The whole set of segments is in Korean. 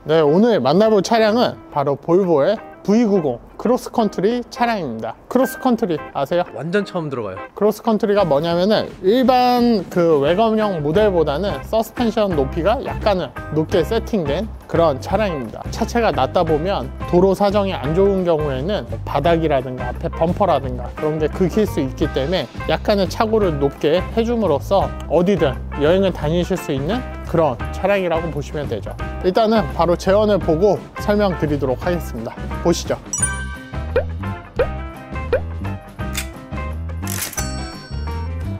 네, 오늘 만나볼 차량은 바로 볼보의 V90 크로스컨트리 차량입니다. 크로스컨트리 아세요? 완전 처음 들어봐요. 크로스컨트리가 뭐냐면은 일반 그 외관형 모델보다는 서스펜션 높이가 약간은 높게 세팅된 그런 차량입니다. 차체가 낮다 보면 도로 사정이 안 좋은 경우에는 바닥이라든가 앞에 범퍼라든가 그런 게 긁힐 수 있기 때문에 약간의 차고를 높게 해줌으로써 어디든 여행을 다니실 수 있는 그런 차량이라고 보시면 되죠. 일단은 바로 제원을 보고 설명드리도록 하겠습니다. 보시죠.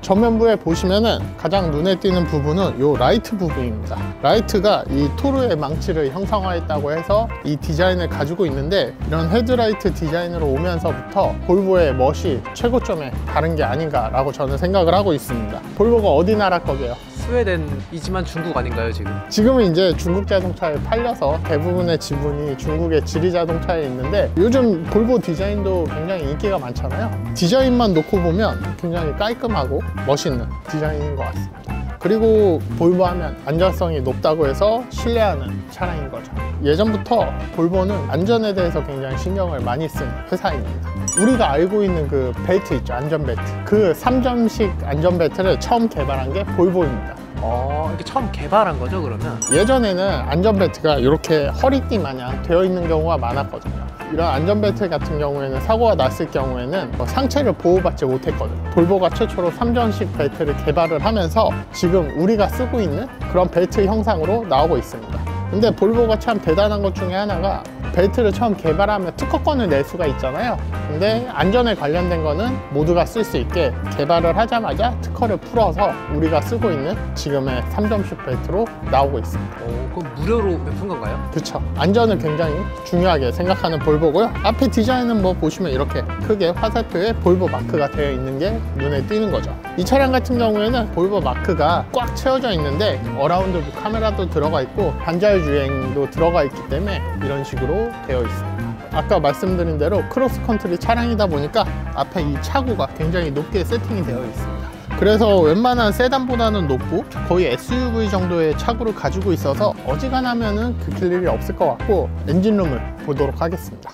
전면부에 보시면은 가장 눈에 띄는 부분은 이 라이트 부분입니다. 라이트가 이 토르의 망치를 형상화했다고 해서 이 디자인을 가지고 있는데, 이런 헤드라이트 디자인으로 오면서부터 볼보의 멋이 최고점에 다른 게 아닌가 라고 저는 생각을 하고 있습니다. 볼보가 어디 나라 거게요? 스웨덴이지만 중국 아닌가요 지금? 지금은 이제 중국 자동차에 팔려서 대부분의 지분이 중국의 지리 자동차에 있는데, 요즘 볼보 디자인도 굉장히 인기가 많잖아요. 디자인만 놓고 보면 굉장히 깔끔하고 멋있는 디자인인 것 같습니다. 그리고 볼보 하면 안전성이 높다고 해서 신뢰하는 차량인 거죠. 예전부터 볼보는 안전에 대해서 굉장히 신경을 많이 쓴 회사입니다. 우리가 알고 있는 그 벨트 있죠, 안전벨트. 그 3점식 안전벨트를 처음 개발한 게 볼보입니다. 이게 처음 개발한 거죠 그러면? 예전에는 안전벨트가 이렇게 허리띠 마냥 되어 있는 경우가 많았거든요. 이런 안전벨트 같은 경우에는 사고가 났을 경우에는 상체를 보호받지 못했거든요. 볼보가 최초로 3점식 벨트를 개발을 하면서 지금 우리가 쓰고 있는 그런 벨트 형상으로 나오고 있습니다. 근데 볼보가 참 대단한 것 중에 하나가, 벨트를 처음 개발하면 특허권을 낼 수가 있잖아요. 근데 안전에 관련된 거는 모두가 쓸 수 있게 개발을 하자마자 특허를 풀어서 우리가 쓰고 있는 지금의 3점식 벨트로 나오고 있습니다. 그럼 무료로 베푼 건가요? 그쵸. 안전을 굉장히 중요하게 생각하는 볼보고요. 앞에 디자인은 뭐 보시면 이렇게 크게 화살표에 볼보 마크가 되어 있는 게 눈에 띄는 거죠. 이 차량 같은 경우에는 볼보 마크가 꽉 채워져 있는데 어라운드 카메라도 들어가 있고 반자율 주행도 들어가 있기 때문에 이런 식으로 되어 있습니다. 아까 말씀드린 대로 크로스컨트리 차량이다 보니까 앞에 이 차고가 굉장히 높게 세팅이 되어 있습니다. 그래서 웬만한 세단보다는 높고 거의 SUV 정도의 차고를 가지고 있어서 어지간하면은 긁힐 일이 없을 것 같고, 엔진룸을 보도록 하겠습니다.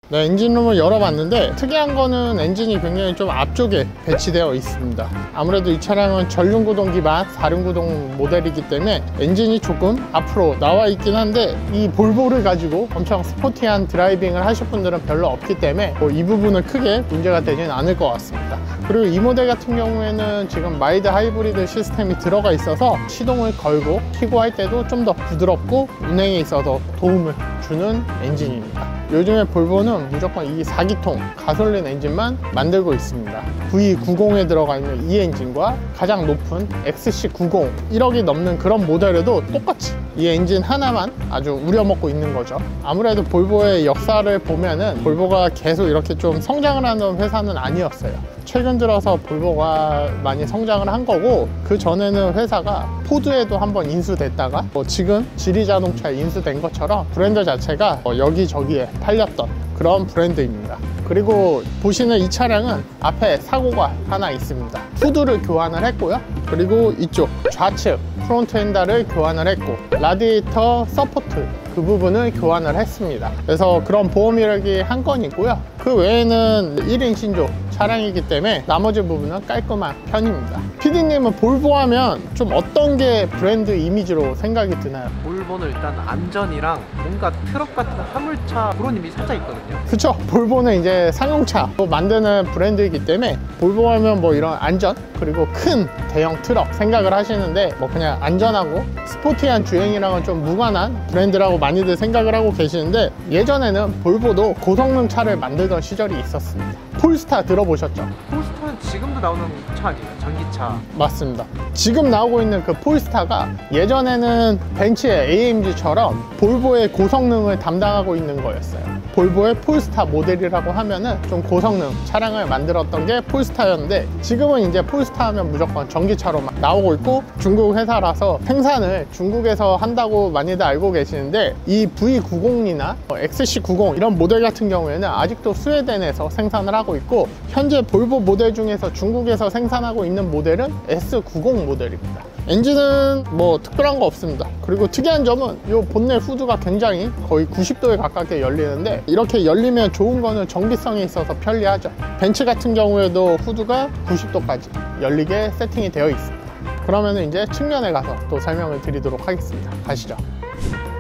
네, 엔진룸을 열어봤는데 특이한 거는 엔진이 굉장히 좀 앞쪽에 배치되어 있습니다. 아무래도 이 차량은 전륜구동 기반 4륜구동 모델이기 때문에 엔진이 조금 앞으로 나와 있긴 한데, 이 볼보를 가지고 엄청 스포티한 드라이빙을 하실 분들은 별로 없기 때문에 이 부분은 크게 문제가 되지는 않을 것 같습니다. 그리고 이 모델 같은 경우에는 지금 마일드 하이브리드 시스템이 들어가 있어서 시동을 걸고 켜고 할 때도 좀 더 부드럽고 운행에 있어서 도움을 주는 엔진입니다. 요즘에 볼보는 무조건 이 4기통 가솔린 엔진만 만들고 있습니다. V90에 들어가 있는 이 엔진과 가장 높은 XC90 1억이 넘는 그런 모델에도 똑같이 이 엔진 하나만 아주 우려먹고 있는 거죠. 아무래도 볼보의 역사를 보면은 볼보가 계속 이렇게 좀 성장을 하는 회사는 아니었어요. 최근 들어서 볼보가 많이 성장을 한 거고, 그 전에는 회사가 포드에도 한번 인수됐다가 지금 지리 자동차에 인수된 것처럼 브랜드 자체가 여기저기에 팔렸던 그런 브랜드입니다. 그리고 보시는 이 차량은 앞에 사고가 하나 있습니다. 후드를 교환을 했고요. 그리고 이쪽 좌측 프론트 핸들을 교환을 했고, 라디에이터 서포트 그 부분을 교환을 했습니다. 그래서 그런 보험 이력이 한 건이고요. 그 외에는 1인 신조 차량이기 때문에 나머지 부분은 깔끔한 편입니다. PD님은 볼보 하면 좀 어떤 게 브랜드 이미지로 생각이 드나요? 볼보는 일단 안전이랑 뭔가 트럭 같은 화물차 그런 이미지 살짝 있거든요. 그쵸. 볼보는 이제 상용차 만드는 브랜드이기 때문에 볼보 하면 뭐 이런 안전, 그리고 큰 대형 트럭 생각을 하시는데, 뭐 그냥 안전하고 스포티한 주행이랑은 좀 무관한 브랜드라고 많이들 생각을 하고 계시는데, 예전에는 볼보도 고성능 차를 만들던 시절이 있었습니다. 폴스타 들어보셨죠? 폴스타는 지금도 나오는 차 아니에요? 전기차. 맞습니다. 지금 나오고 있는 그 폴스타가 예전에는 벤츠의 AMG처럼 볼보의 고성능을 담당하고 있는 거였어요. 볼보의 폴스타 모델이라고 하면은 좀 고성능 차량을 만들었던 게 폴스타였는데, 지금은 이제 폴스타 하면 무조건 전기차로 막 나오고 있고 중국 회사라서 생산을 중국에서 한다고 많이들 알고 계시는데, 이 V90이나 XC90 이런 모델 같은 경우에는 아직도 스웨덴에서 생산을 하고 있고, 현재 볼보 모델 중에서 중국에서 생산하고 있는 모델은 S90 모델입니다. 엔진은 뭐 특별한 거 없습니다. 그리고 특이한 점은 이 본넷 후드가 굉장히 거의 90도에 가깝게 열리는데, 이렇게 열리면 좋은 거는 정비성에 있어서 편리하죠. 벤츠 같은 경우에도 후드가 90도까지 열리게 세팅이 되어 있습니다. 그러면 이제 측면에 가서 또 설명을 드리도록 하겠습니다. 가시죠.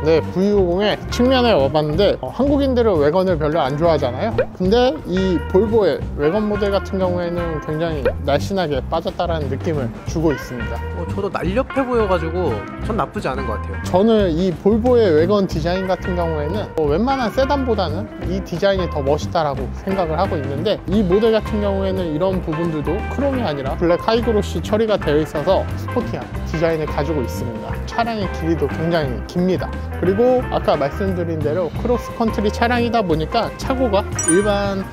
네, V90의 측면에 와봤는데 한국인들은 외관을 별로 안 좋아하잖아요. 근데 이 볼보의 외관 모델 같은 경우에는 굉장히 날씬하게 빠졌다라는 느낌을 주고 있습니다. 저도 날렵해 보여가지고 전 나쁘지 않은 것 같아요. 저는 이 볼보의 외관 디자인 같은 경우에는 웬만한 세단보다는 이 디자인이 더 멋있다라고 생각을 하고 있는데, 이 모델 같은 경우에는 이런 부분들도 크롬이 아니라 블랙 하이그로시 처리가 되어 있어서 스포티한 디자인을 가지고 있습니다. 차량의 길이도 굉장히 깁니다. 그리고 아까 말씀드린 대로 크로스컨트리 차량이다 보니까 차고가 일반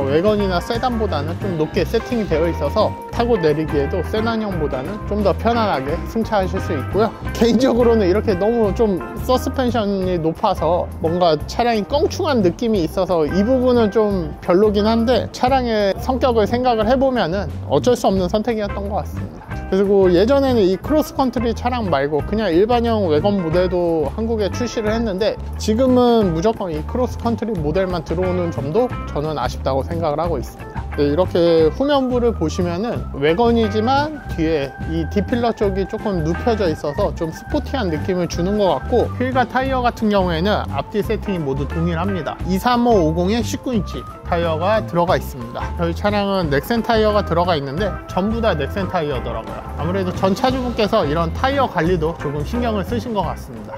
외건이나 세단보다는 좀 높게 세팅이 되어 있어서 타고 내리기에도 세단형보다는 좀 더 편안하게 승차하실 수 있고요. 개인적으로는 이렇게 너무 좀 서스펜션이 높아서 뭔가 차량이 껑충한 느낌이 있어서 이 부분은 좀 별로긴 한데, 차량의 성격을 생각을 해보면은 어쩔 수 없는 선택이었던 것 같습니다. 그리고 예전에는 이 크로스컨트리 차량 말고 그냥 일반형 외관 모델도 한국에 출시를 했는데, 지금은 무조건 이 크로스컨트리 모델만 들어오는 점도 저는 아쉽다고 생각을 하고 있습니다. 네, 이렇게 후면부를 보시면은 외건이지만 뒤에 이 D필러 쪽이 조금 눕혀져 있어서 좀 스포티한 느낌을 주는 것 같고, 휠과 타이어 같은 경우에는 앞뒤 세팅이 모두 동일합니다. 23550에 19인치 타이어가 들어가 있습니다. 저희 차량은 넥센 타이어가 들어가 있는데 전부 다 넥센 타이어더라고요. 아무래도 전 차주분께서 이런 타이어 관리도 조금 신경을 쓰신 것 같습니다.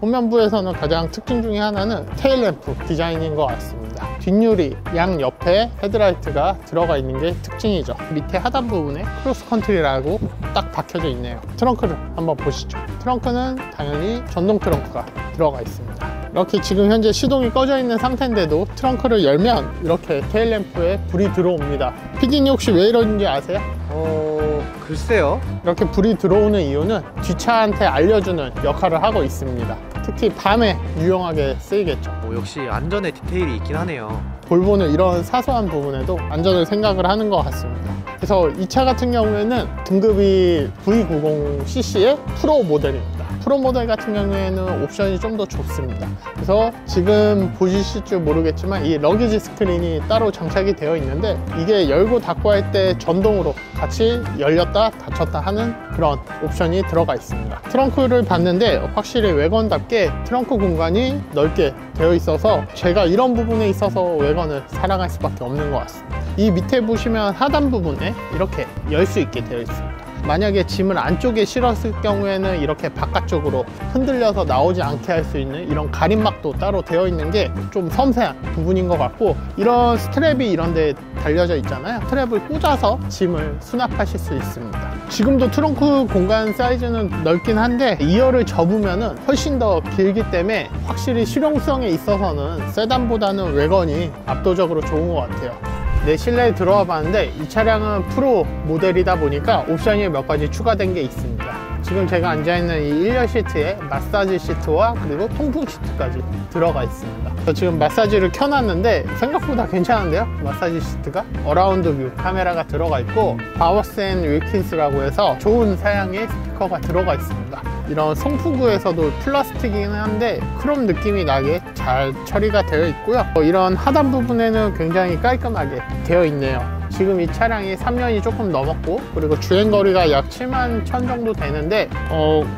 후면부에서는 가장 특징 중에 하나는 테일램프 디자인인 것 같습니다. 뒷유리 양 옆에 헤드라이트가 들어가 있는 게 특징이죠. 밑에 하단 부분에 크로스컨트리라고 딱 박혀져 있네요. 트렁크를 한번 보시죠. 트렁크는 당연히 전동 트렁크가 들어가 있습니다. 이렇게 지금 현재 시동이 꺼져 있는 상태인데도 트렁크를 열면 이렇게 테일램프에 불이 들어옵니다. PD님 혹시 왜 이러는지 아세요? 글쎄요. 이렇게 불이 들어오는 이유는 뒷차한테 알려주는 역할을 하고 있습니다. 특히 밤에 유용하게 쓰이겠죠. 역시 안전에 디테일이 있긴 하네요. 볼보는 이런 사소한 부분에도 안전을 생각을 하는 것 같습니다. 그래서 이 차 같은 경우에는 등급이 V90cc의 프로 모델입니다. 프로 모델 같은 경우에는 옵션이 좀 더 좋습니다. 그래서 지금 보시실 줄 모르겠지만 이 러기지 스크린이 따로 장착이 되어 있는데, 이게 열고 닫고 할 때 전동으로 같이 열렸다 닫혔다 하는 그런 옵션이 들어가 있습니다. 트렁크를 봤는데 확실히 외건답게 트렁크 공간이 넓게 되어 있어서 제가 이런 부분에 있어서 외건을 사랑할 수밖에 없는 것 같습니다. 이 밑에 보시면 하단 부분에 이렇게 열 수 있게 되어 있습니다. 만약에 짐을 안쪽에 실었을 경우에는 이렇게 바깥쪽으로 흔들려서 나오지 않게 할 수 있는 이런 가림막도 따로 되어 있는 게 좀 섬세한 부분인 것 같고, 이런 스트랩이 이런 데 달려져 있잖아요. 스트랩을 꽂아서 짐을 수납하실 수 있습니다. 지금도 트렁크 공간 사이즈는 넓긴 한데 2열을 접으면 훨씬 더 길기 때문에 확실히 실용성에 있어서는 세단보다는 외건이 압도적으로 좋은 것 같아요. 네, 실내에 들어와 봤는데 이 차량은 프로 모델이다 보니까 옵션이 몇 가지 추가된 게 있습니다. 지금 제가 앉아있는 이 1열 시트에 마사지 시트와 그리고 통풍 시트까지 들어가 있습니다. 지금 마사지를 켜놨는데 생각보다 괜찮은데요? 마사지 시트가 어라운드 뷰 카메라가 들어가 있고, 바워스 앤 윌킨스라고 해서 좋은 사양의 스피커가 들어가 있습니다. 이런 송풍구에서도 플라스틱이긴 한데 크롬 느낌이 나게 잘 처리가 되어 있고요. 이런 하단 부분에는 굉장히 깔끔하게 되어 있네요. 지금 이 차량이 3년이 조금 넘었고, 그리고 주행거리가 약 7만 1000 정도 되는데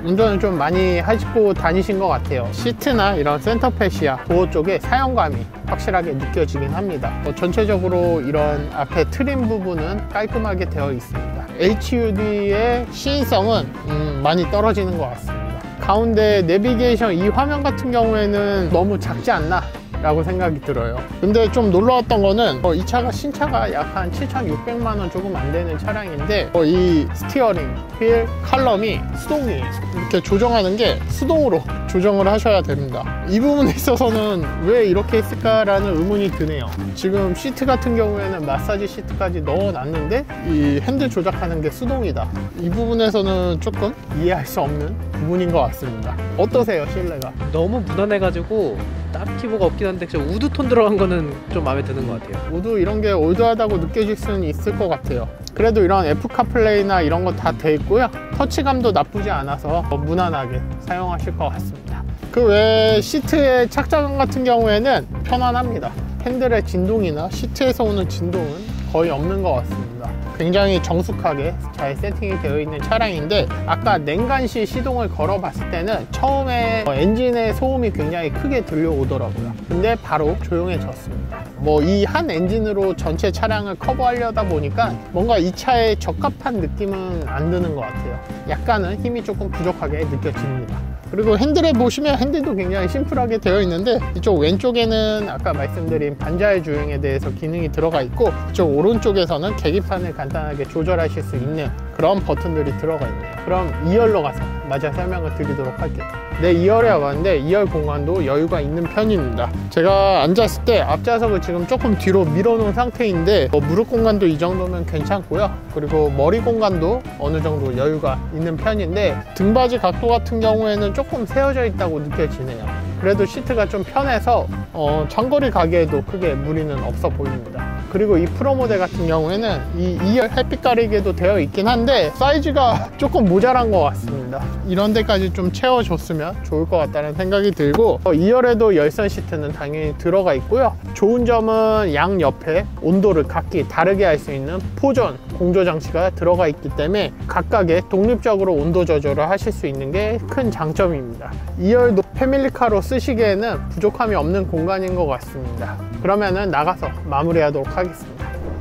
운전을 좀 많이 하시고 다니신 것 같아요. 시트나 이런 센터패시아 도어 쪽에 사용감이 확실하게 느껴지긴 합니다. 전체적으로 이런 앞에 트림 부분은 깔끔하게 되어 있습니다. HUD의 시인성은 많이 떨어지는 것 같습니다. 가운데 내비게이션 이 화면 같은 경우에는 너무 작지 않나 라고 생각이 들어요. 근데 좀 놀라웠던 거는 이 차가 신차가 약 한 7,600만원 조금 안 되는 차량인데 이 스티어링, 휠, 칼럼이 수동이에요. 이렇게 조정하는 게 수동으로 조정을 하셔야 됩니다. 이 부분에 있어서는 왜 이렇게 했을까라는 의문이 드네요. 지금 시트 같은 경우에는 마사지 시트까지 넣어놨는데 이 핸들 조작하는 게 수동이다. 이 부분에서는 조금 이해할 수 없는 부분인 것 같습니다. 어떠세요, 실내가? 너무 무난해가지고 딱히 뭐가 없긴 한데 진짜 우드톤 들어간 거는 좀 마음에 드는 것 같아요. 모두 이런 게 올드하다고 느껴질 수는 있을 것 같아요. 그래도 이런 애플 카플레이나 이런 거 다 돼 있고요. 터치감도 나쁘지 않아서 무난하게 사용하실 것 같습니다. 그 외에 시트의 착장감 같은 경우에는 편안합니다. 핸들의 진동이나 시트에서 오는 진동은 거의 없는 것 같습니다. 굉장히 정숙하게 잘 세팅이 되어 있는 차량인데 아까 냉간시 시동을 걸어 봤을 때는 처음에 엔진의 소음이 굉장히 크게 들려오더라고요. 근데 바로 조용해졌습니다. 이 한 엔진으로 전체 차량을 커버하려다 보니까 뭔가 이 차에 적합한 느낌은 안 드는 것 같아요. 약간은 힘이 조금 부족하게 느껴집니다. 그리고 핸들에 보시면 핸들도 굉장히 심플하게 되어 있는데 이쪽 왼쪽에는 아까 말씀드린 반자의 주행에 대해서 기능이 들어가 있고 이쪽 오른쪽에서는 계기판을 간단하게 조절하실 수 있는 그런 버튼들이 들어가 있네요. 그럼 2열로 가서 마저 설명을 드리도록 할게요. 네, 2열에 와봤는데 2열 공간도 여유가 있는 편입니다. 제가 앉았을 때 앞좌석을 지금 조금 뒤로 밀어놓은 상태인데 무릎 공간도 이 정도면 괜찮고요. 그리고 머리 공간도 어느 정도 여유가 있는 편인데 등받이 각도 같은 경우에는 조금 세워져 있다고 느껴지네요. 그래도 시트가 좀 편해서 장거리 가기에도 크게 무리는 없어 보입니다. 그리고 이 프로 모델 같은 경우에는 이 2열 햇빛 가리개도 되어 있긴 한데 사이즈가 조금 모자란 것 같습니다. 이런 데까지 좀 채워줬으면 좋을 것 같다는 생각이 들고 2열에도 열선 시트는 당연히 들어가 있고요. 좋은 점은 양 옆에 온도를 각기 다르게 할 수 있는 포전 공조 장치가 들어가 있기 때문에 각각의 독립적으로 온도 조절을 하실 수 있는 게 큰 장점입니다. 2열도 패밀리카로 쓰시기에는 부족함이 없는 공간인 것 같습니다. 그러면은 나가서 마무리하도록 하겠습니다.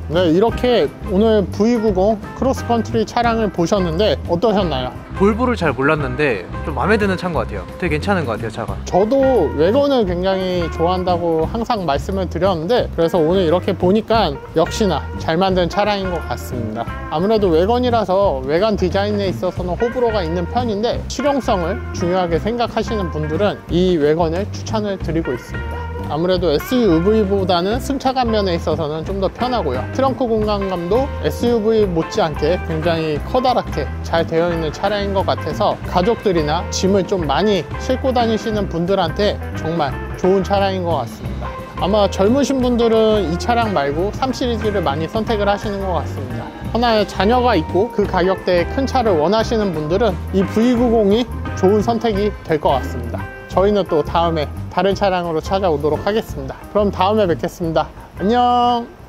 네, 이렇게 오늘 V90 크로스컨트리 차량을 보셨는데 어떠셨나요? 볼보를 잘 몰랐는데 좀 마음에 드는 차인 것 같아요. 되게 괜찮은 것 같아요, 차가. 저도 외관을 굉장히 좋아한다고 항상 말씀을 드렸는데 그래서 오늘 이렇게 보니까 역시나 잘 만든 차량인 것 같습니다. 아무래도 외관이라서 외관 디자인에 있어서는 호불호가 있는 편인데 실용성을 중요하게 생각하시는 분들은 이 외관을 추천을 드리고 있습니다. 아무래도 SUV보다는 승차감 면에 있어서는 좀 더 편하고요. 트렁크 공간감도 SUV 못지않게 굉장히 커다랗게 잘 되어 있는 차량인 것 같아서 가족들이나 짐을 좀 많이 싣고 다니시는 분들한테 정말 좋은 차량인 것 같습니다. 아마 젊으신 분들은 이 차량 말고 3 시리즈를 많이 선택을 하시는 것 같습니다. 하나의 자녀가 있고 그 가격대의 큰 차를 원하시는 분들은 이 V90이 좋은 선택이 될 것 같습니다. 저희는 또 다음에 다른 차량으로 찾아오도록 하겠습니다. 그럼 다음에 뵙겠습니다. 안녕.